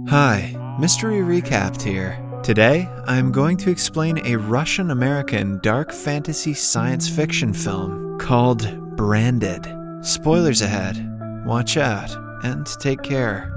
Hi, Mystery Recapped here. Today, I'm going to explain a Russian-American dark fantasy science fiction film called Branded. Spoilers ahead. Watch out, and take care.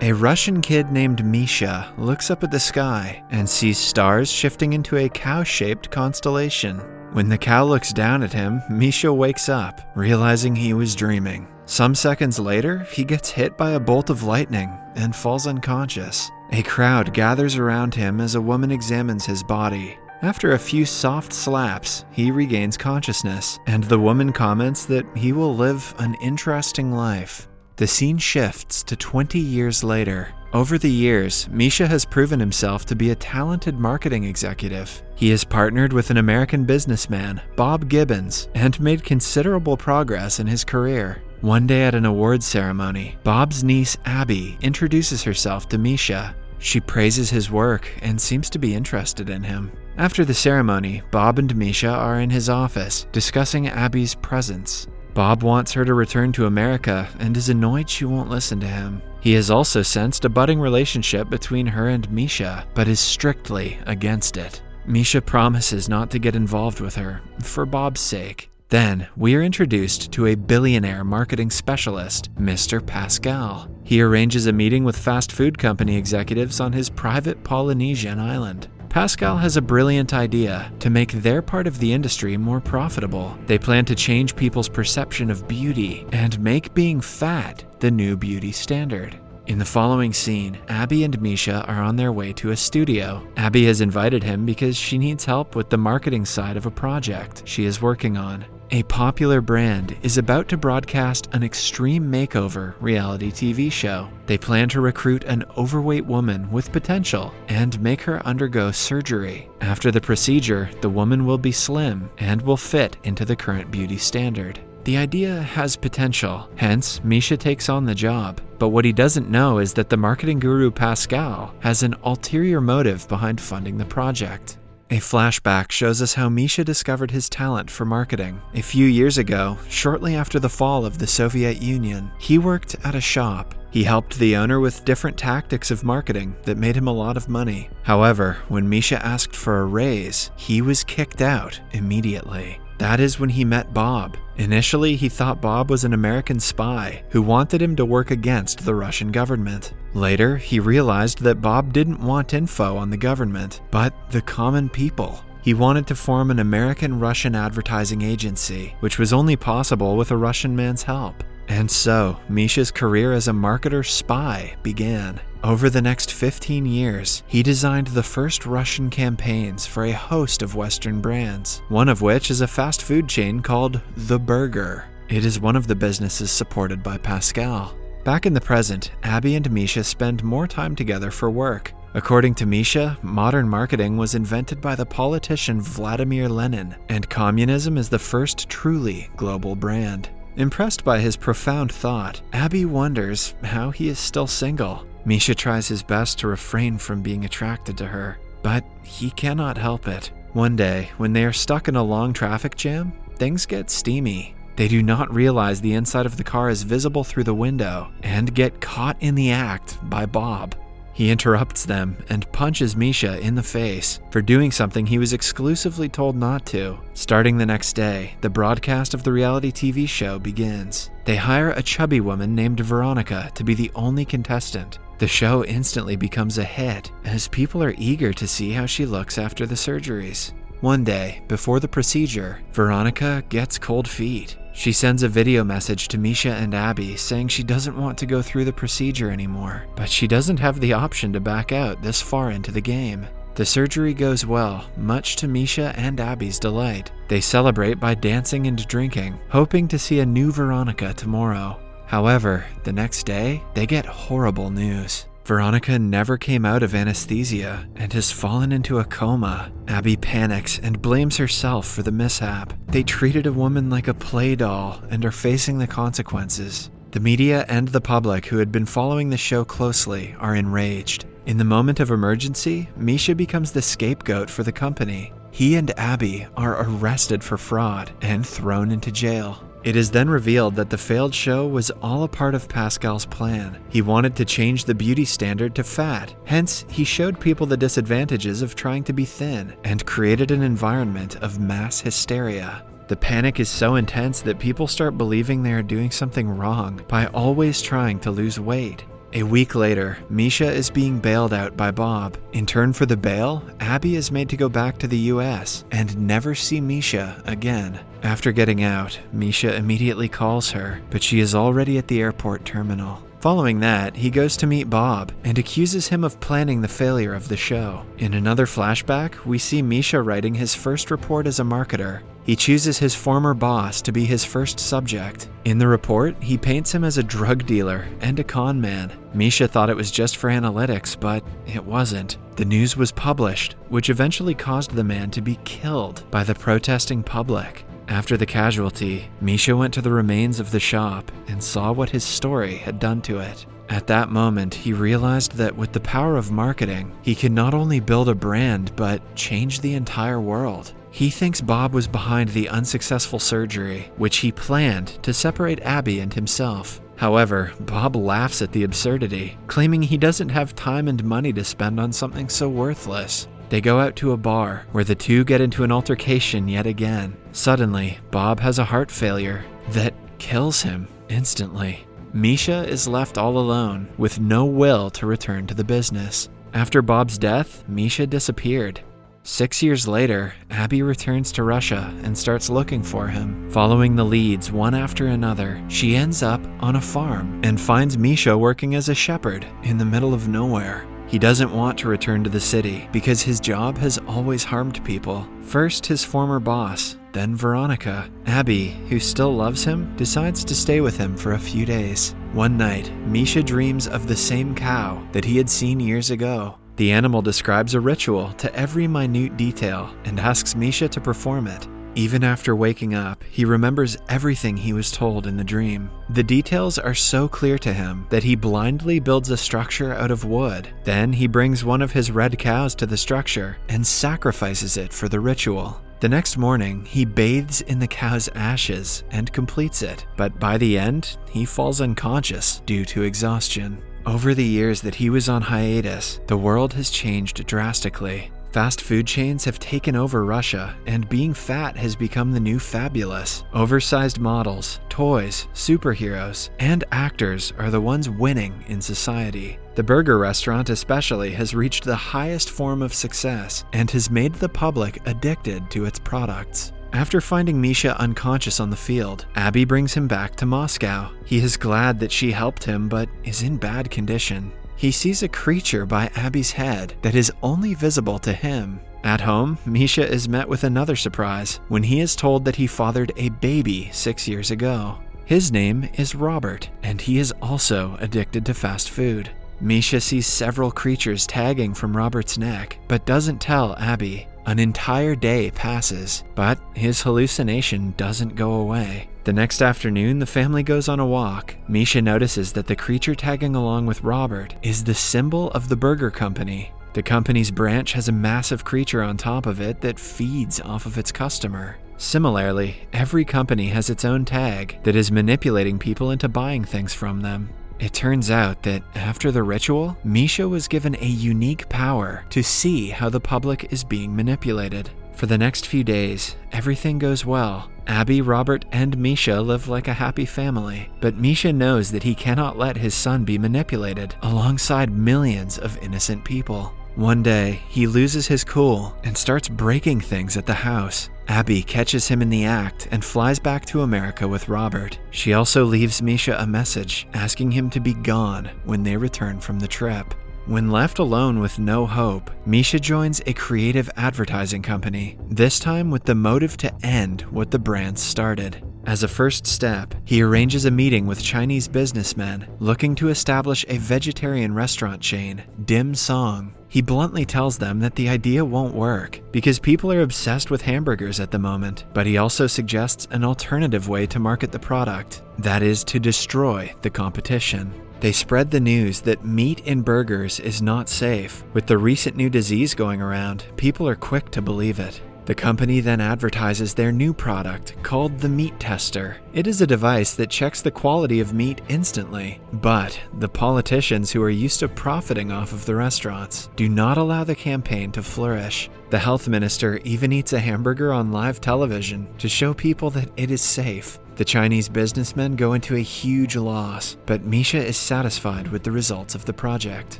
A Russian kid named Misha looks up at the sky and sees stars shifting into a cow-shaped constellation. When the cow looks down at him, Misha wakes up, realizing he was dreaming. Some seconds later, he gets hit by a bolt of lightning and falls unconscious. A crowd gathers around him as a woman examines his body. After a few soft slaps, he regains consciousness, and the woman comments that he will live an interesting life. The scene shifts to 20 years later. Over the years, Misha has proven himself to be a talented marketing executive. He has partnered with an American businessman, Bob Gibbons, and made considerable progress in his career. One day at an awards ceremony, Bob's niece Abby introduces herself to Misha. She praises his work and seems to be interested in him. After the ceremony, Bob and Misha are in his office, discussing Abby's presence. Bob wants her to return to America and is annoyed she won't listen to him. He has also sensed a budding relationship between her and Misha, but is strictly against it. Misha promises not to get involved with her, for Bob's sake. Then, we are introduced to a billionaire marketing specialist, Mr. Pascal. He arranges a meeting with fast food company executives on his private Polynesian island. Pascal has a brilliant idea to make their part of the industry more profitable. They plan to change people's perception of beauty and make being fat the new beauty standard. In the following scene, Abby and Misha are on their way to a studio. Abby has invited him because she needs help with the marketing side of a project she is working on. A popular brand is about to broadcast an extreme makeover reality TV show. They plan to recruit an overweight woman with potential and make her undergo surgery. After the procedure, the woman will be slim and will fit into the current beauty standard. The idea has potential, hence Misha takes on the job. But what he doesn't know is that the marketing guru Pascal has an ulterior motive behind funding the project. A flashback shows us how Misha discovered his talent for marketing. A few years ago, shortly after the fall of the Soviet Union, he worked at a shop. He helped the owner with different tactics of marketing that made him a lot of money. However, when Misha asked for a raise, he was kicked out immediately. That is when he met Bob. Initially, he thought Bob was an American spy who wanted him to work against the Russian government. Later, he realized that Bob didn't want info on the government, but the common people. He wanted to form an American-Russian advertising agency, which was only possible with a Russian man's help. And so, Misha's career as a marketer spy began. Over the next 15 years, he designed the first Russian campaigns for a host of Western brands, one of which is a fast food chain called The Burger. It is one of the businesses supported by Pascal. Back in the present, Abby and Misha spend more time together for work. According to Misha, modern marketing was invented by the politician Vladimir Lenin, and communism is the first truly global brand. Impressed by his profound thought, Abby wonders how he is still single. Misha tries his best to refrain from being attracted to her, but he cannot help it. One day, when they are stuck in a long traffic jam, things get steamy. They do not realize the inside of the car is visible through the window and get caught in the act by Bob. He interrupts them and punches Misha in the face for doing something he was exclusively told not to. Starting the next day, the broadcast of the reality TV show begins. They hire a chubby woman named Veronica to be the only contestant. The show instantly becomes a hit, as people are eager to see how she looks after the surgeries. One day, before the procedure, Veronica gets cold feet. She sends a video message to Misha and Abby saying she doesn't want to go through the procedure anymore, but she doesn't have the option to back out this far into the game. The surgery goes well, much to Misha and Abby's delight. They celebrate by dancing and drinking, hoping to see a new Veronica tomorrow. However, the next day, they get horrible news. Veronica never came out of anesthesia and has fallen into a coma. Abby panics and blames herself for the mishap. They treated a woman like a play doll and are facing the consequences. The media and the public who had been following the show closely are enraged. In the moment of emergency, Misha becomes the scapegoat for the company. He and Abby are arrested for fraud and thrown into jail. It is then revealed that the failed show was all a part of Pascal's plan. He wanted to change the beauty standard to fat, hence he showed people the disadvantages of trying to be thin and created an environment of mass hysteria. The panic is so intense that people start believing they are doing something wrong by always trying to lose weight. A week later, Misha is being bailed out by Bob. In turn for the bail, Abby is made to go back to the US and never see Misha again. After getting out, Misha immediately calls her, but she is already at the airport terminal. Following that, he goes to meet Bob and accuses him of planning the failure of the show. In another flashback, we see Misha writing his first report as a marketer. He chooses his former boss to be his first subject. In the report, he paints him as a drug dealer and a con man. Misha thought it was just for analytics, but it wasn't. The news was published, which eventually caused the man to be killed by the protesting public. After the casualty, Misha went to the remains of the shop and saw what his story had done to it. At that moment, he realized that with the power of marketing, he could not only build a brand, but change the entire world. He thinks Bob was behind the unsuccessful surgery, which he planned to separate Abby and himself. However, Bob laughs at the absurdity, claiming he doesn't have time and money to spend on something so worthless. They go out to a bar, where the two get into an altercation yet again. Suddenly, Bob has a heart failure that kills him instantly. Misha is left all alone, with no will to return to the business. After Bob's death, Misha disappeared. 6 years later, Abby returns to Russia and starts looking for him. Following the leads one after another, she ends up on a farm and finds Misha working as a shepherd in the middle of nowhere. He doesn't want to return to the city because his job has always harmed people. First his former boss, then Veronica. Abby, who still loves him, decides to stay with him for a few days. One night, Misha dreams of the same cow that he had seen years ago. The animal describes a ritual to every minute detail and asks Misha to perform it. Even after waking up, he remembers everything he was told in the dream. The details are so clear to him that he blindly builds a structure out of wood. Then he brings one of his red cows to the structure and sacrifices it for the ritual. The next morning, he bathes in the cow's ashes and completes it, but by the end, he falls unconscious due to exhaustion. Over the years that he was on hiatus, the world has changed drastically. Fast food chains have taken over Russia, and being fat has become the new fabulous. Oversized models, toys, superheroes, and actors are the ones winning in society. The burger restaurant especially has reached the highest form of success and has made the public addicted to its products. After finding Misha unconscious on the field, Abby brings him back to Moscow. He is glad that she helped him, but is in bad condition. He sees a creature by Abby's head that is only visible to him. At home, Misha is met with another surprise when he is told that he fathered a baby 6 years ago. His name is Robert, and he is also addicted to fast food. Misha sees several creatures tagging from Robert's neck, but doesn't tell Abby. An entire day passes, but his hallucination doesn't go away. The next afternoon, the family goes on a walk. Misha notices that the creature tagging along with Robert is the symbol of the burger company. The company's branch has a massive creature on top of it that feeds off of its customer. Similarly, every company has its own tag that is manipulating people into buying things from them. It turns out that after the ritual, Misha was given a unique power to see how the public is being manipulated. For the next few days, everything goes well. Abby, Robert, and Misha live like a happy family, but Misha knows that he cannot let his son be manipulated alongside millions of innocent people. One day, he loses his cool and starts breaking things at the house. Abby catches him in the act and flies back to America with Robert. She also leaves Misha a message asking him to be gone when they return from the trip. When left alone with no hope, Misha joins a creative advertising company, this time with the motive to end what the brand started. As a first step, he arranges a meeting with Chinese businessmen looking to establish a vegetarian restaurant chain, Dim Song. He bluntly tells them that the idea won't work because people are obsessed with hamburgers at the moment, but he also suggests an alternative way to market the product, that is to destroy the competition. They spread the news that meat in burgers is not safe. With the recent new disease going around, people are quick to believe it. The company then advertises their new product called the Meat Tester. It is a device that checks the quality of meat instantly, but the politicians who are used to profiting off of the restaurants do not allow the campaign to flourish. The health minister even eats a hamburger on live television to show people that it is safe. The Chinese businessmen go into a huge loss, but Misha is satisfied with the results of the project.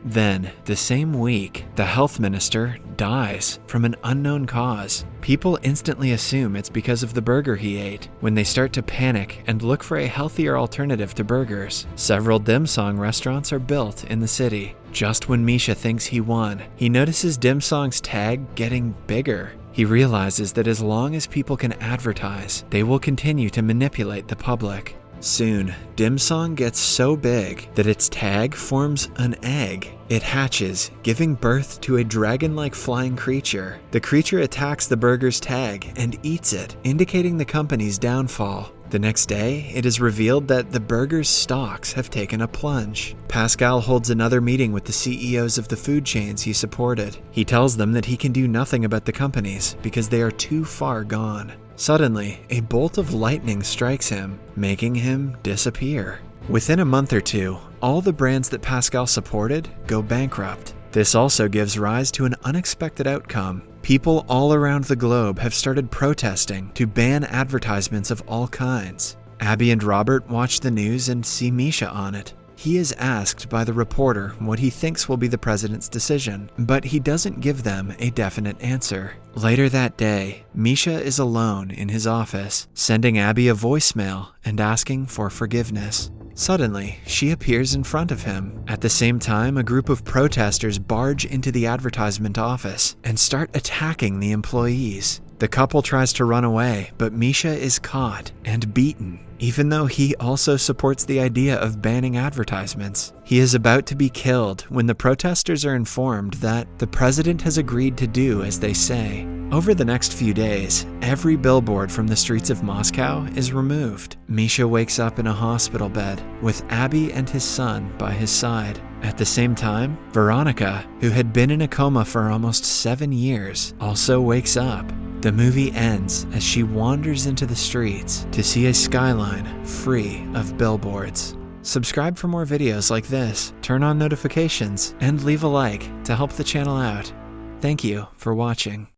Then, the same week, the health minister dies from an unknown cause. People instantly assume it's because of the burger he ate. When they start to panic and look for a healthier alternative to burgers, several dim sum restaurants are built in the city. Just when Misha thinks he won, he notices dim sum's tag getting bigger. He realizes that as long as people can advertise, they will continue to manipulate the public. Soon, dim sum gets so big that its tag forms an egg. It hatches, giving birth to a dragon-like flying creature. The creature attacks the burger's tag and eats it, indicating the company's downfall. The next day, it is revealed that the burger's stocks have taken a plunge. Pascal holds another meeting with the CEOs of the food chains he supported. He tells them that he can do nothing about the companies because they are too far gone. Suddenly, a bolt of lightning strikes him, making him disappear. Within a month or two, all the brands that Pascal supported go bankrupt. This also gives rise to an unexpected outcome. People all around the globe have started protesting to ban advertisements of all kinds. Abby and Robert watch the news and see Misha on it. He is asked by the reporter what he thinks will be the president's decision, but he doesn't give them a definite answer. Later that day, Misha is alone in his office, sending Abby a voicemail and asking for forgiveness. Suddenly, she appears in front of him. At the same time, a group of protesters barge into the advertisement office and start attacking the employees. The couple tries to run away, but Misha is caught and beaten. Even though he also supports the idea of banning advertisements, he is about to be killed when the protesters are informed that the president has agreed to do as they say. Over the next few days, every billboard from the streets of Moscow is removed. Misha wakes up in a hospital bed with Abby and his son by his side. At the same time, Veronica, who had been in a coma for almost 7 years, also wakes up. The movie ends as she wanders into the streets to see a skyline free of billboards. Subscribe for more videos like this, turn on notifications, and leave a like to help the channel out. Thank you for watching.